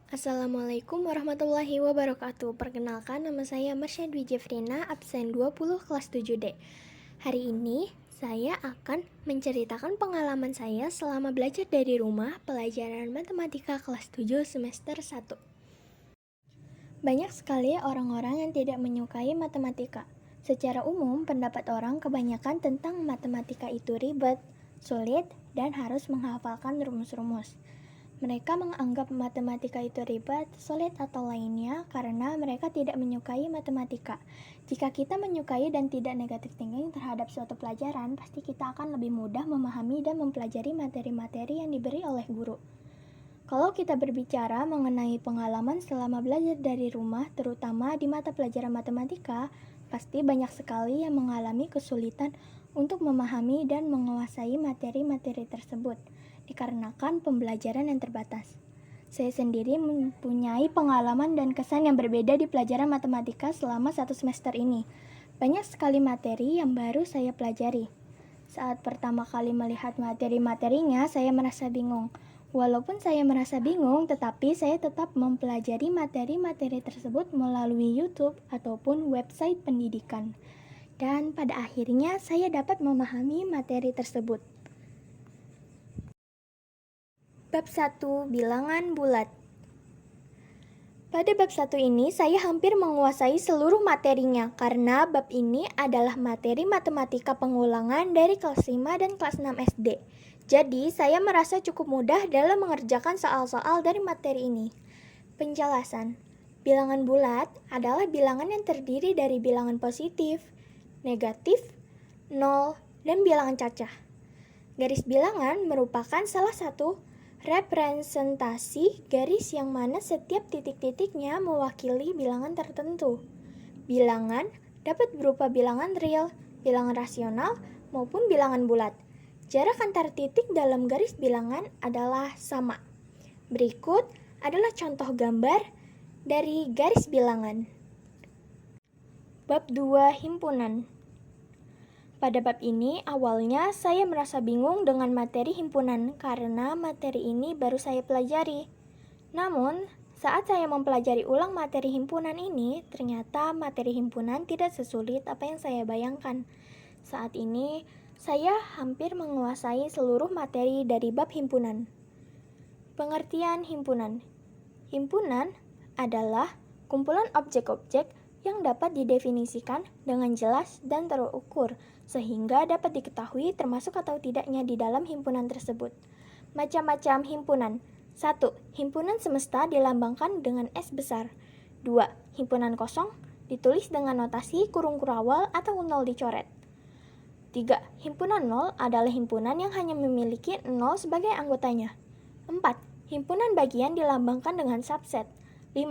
Assalamualaikum warahmatullahi wabarakatuh. Perkenalkan, nama saya Marsha Dwi Jeffrina, absen 20 kelas 7D. Hari ini saya akan menceritakan pengalaman saya selama belajar dari rumah pelajaran matematika kelas 7 semester 1. Banyak sekali orang-orang yang tidak menyukai matematika. Secara umum, pendapat orang kebanyakan tentang matematika itu ribet, sulit, dan harus menghafalkan rumus-rumus. Mereka menganggap matematika itu ribet, sulit, atau lainnya karena mereka tidak menyukai matematika. Jika kita menyukai dan tidak negatif thinking terhadap suatu pelajaran, pasti kita akan lebih mudah memahami dan mempelajari materi-materi yang diberi oleh guru. Kalau kita berbicara mengenai pengalaman selama belajar dari rumah, terutama di mata pelajaran matematika, pasti banyak sekali yang mengalami kesulitan untuk memahami dan menguasai materi-materi tersebut, dikarenakan pembelajaran yang terbatas. Saya sendiri mempunyai pengalaman dan kesan yang berbeda di pelajaran matematika selama 1 semester ini. Banyak sekali materi yang baru saya pelajari. Saat pertama kali melihat materi-materinya, saya merasa bingung. Walaupun saya merasa bingung, tetapi saya tetap mempelajari materi-materi tersebut melalui YouTube ataupun website pendidikan. Dan pada akhirnya saya dapat memahami materi tersebut. Bab 1, bilangan bulat. Pada bab 1 ini, saya hampir menguasai seluruh materinya karena bab ini adalah materi matematika pengulangan dari kelas 5 dan kelas 6 SD. Jadi, saya merasa cukup mudah dalam mengerjakan soal-soal dari materi ini. Penjelasan. Bilangan bulat adalah bilangan yang terdiri dari bilangan positif, negatif, nol, dan bilangan cacah. Garis bilangan merupakan salah satu representasi garis yang mana setiap titik-titiknya mewakili bilangan tertentu. Bilangan dapat berupa bilangan real, bilangan rasional, maupun bilangan bulat. Jarak antar titik dalam garis bilangan adalah sama. Berikut adalah contoh gambar dari garis bilangan. Bab 2, himpunan. Pada bab ini, awalnya saya merasa bingung dengan materi himpunan karena materi ini baru saya pelajari. Namun, saat saya mempelajari ulang materi himpunan ini, ternyata materi himpunan tidak sesulit apa yang saya bayangkan. Saat ini, saya hampir menguasai seluruh materi dari bab himpunan. Pengertian himpunan. Himpunan adalah kumpulan objek-objek yang dapat didefinisikan dengan jelas dan terukur, sehingga dapat diketahui termasuk atau tidaknya di dalam himpunan tersebut. Macam-macam himpunan. 1. Himpunan semesta dilambangkan dengan S besar. 2. Himpunan kosong ditulis dengan notasi kurung kurawal atau nol dicoret. 3. Himpunan nol adalah himpunan yang hanya memiliki nol sebagai anggotanya. 4. Himpunan bagian dilambangkan dengan subset. 5.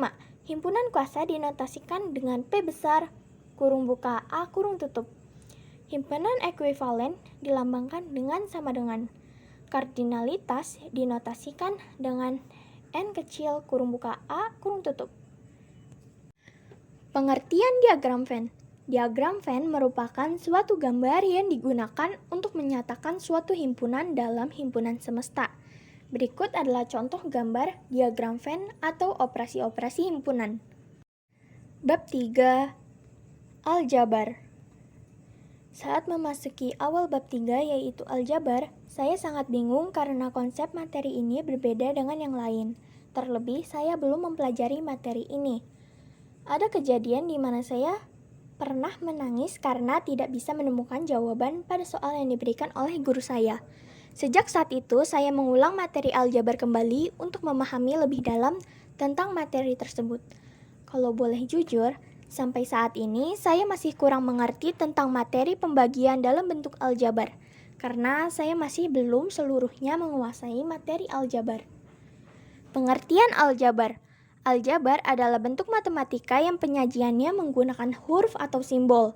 Himpunan kuasa dinotasikan dengan P besar, kurung buka A, kurung tutup. Himpunan ekuivalen dilambangkan dengan sama dengan. Kardinalitas dinotasikan dengan N kecil, kurung buka A, kurung tutup. Pengertian diagram Venn. Diagram Venn merupakan suatu gambar yang digunakan untuk menyatakan suatu himpunan dalam himpunan semesta. Berikut adalah contoh gambar diagram Venn atau operasi-operasi himpunan. Bab 3, aljabar. Saat memasuki awal bab 3 yaitu aljabar, saya sangat bingung karena konsep materi ini berbeda dengan yang lain. Terlebih, saya belum mempelajari materi ini. Ada kejadian di mana saya pernah menangis karena tidak bisa menemukan jawaban pada soal yang diberikan oleh guru saya. Sejak saat itu, saya mengulang materi aljabar kembali untuk memahami lebih dalam tentang materi tersebut. Kalau boleh jujur, sampai saat ini saya masih kurang mengerti tentang materi pembagian dalam bentuk aljabar, karena saya masih belum seluruhnya menguasai materi aljabar. Pengertian aljabar. Aljabar adalah bentuk matematika yang penyajiannya menggunakan huruf atau simbol.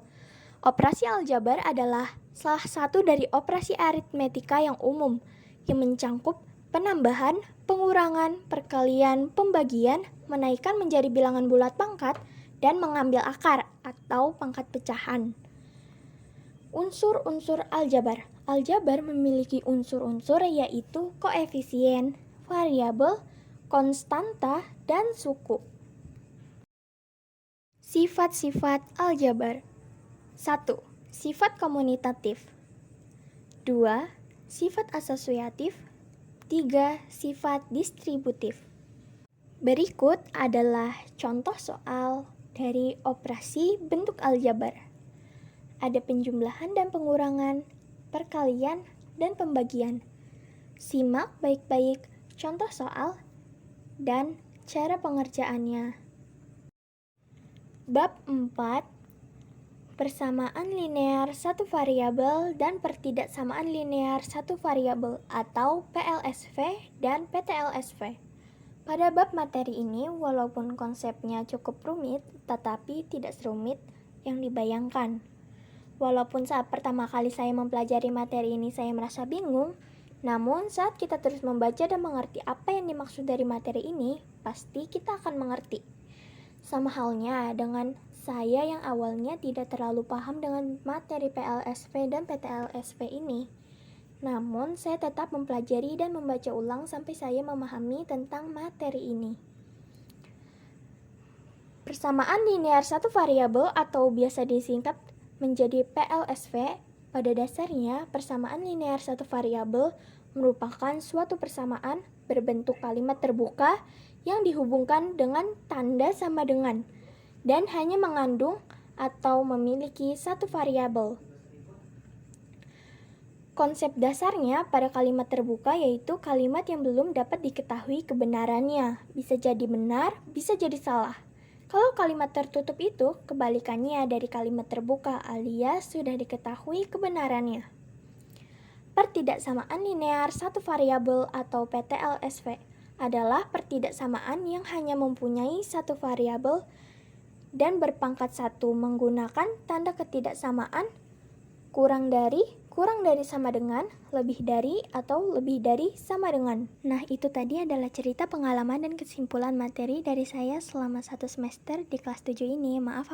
Operasi aljabar adalah salah satu dari operasi aritmetika yang umum, yang mencangkup penambahan, pengurangan, perkalian, pembagian, menaikkan menjadi bilangan bulat pangkat, dan mengambil akar atau pangkat pecahan. Unsur-unsur aljabar. Aljabar memiliki unsur-unsur yaitu koefisien, variabel, konstanta, dan suku. Sifat-sifat aljabar. 1. Sifat komunitatif. 2. Sifat asosiatif. 3. Sifat distributif. Berikut adalah contoh soal dari operasi bentuk aljabar. Ada penjumlahan dan pengurangan, perkalian, dan pembagian. Simak baik-baik contoh soal dan cara pengerjaannya. Bab 4. Persamaan linear satu variabel dan pertidaksamaan linear satu variabel atau PLSV dan PTLSV. Pada bab materi ini, walaupun konsepnya cukup rumit, tetapi tidak serumit yang dibayangkan. Walaupun saat pertama kali saya mempelajari materi ini saya merasa bingung, namun saat kita terus membaca dan mengerti apa yang dimaksud dari materi ini, pasti kita akan mengerti. Sama halnya dengan saya yang awalnya tidak terlalu paham dengan materi PLSV dan PTLSV ini. Namun, saya tetap mempelajari dan membaca ulang sampai saya memahami tentang materi ini. Persamaan linear satu variabel atau biasa disingkat menjadi PLSV, pada dasarnya persamaan linear satu variabel merupakan suatu persamaan berbentuk kalimat terbuka yang dihubungkan dengan tanda sama dengan dan hanya mengandung atau memiliki satu variabel. Konsep dasarnya pada kalimat terbuka yaitu kalimat yang belum dapat diketahui kebenarannya, bisa jadi benar, bisa jadi salah. Kalau kalimat tertutup itu kebalikannya dari kalimat terbuka alias sudah diketahui kebenarannya. Pertidaksamaan linear satu variabel atau PTLSV adalah pertidaksamaan yang hanya mempunyai satu variabel dan berpangkat satu menggunakan tanda ketidaksamaan kurang dari sama dengan, lebih dari, atau lebih dari sama dengan. Nah, itu tadi adalah cerita pengalaman dan kesimpulan materi dari saya selama 1 semester di kelas 7 ini. Maaf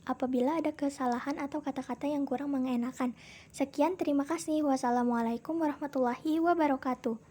apabila ada kesalahan atau kata-kata yang kurang mengenakan. Sekian, terima kasih. Wassalamualaikum warahmatullahi wabarakatuh.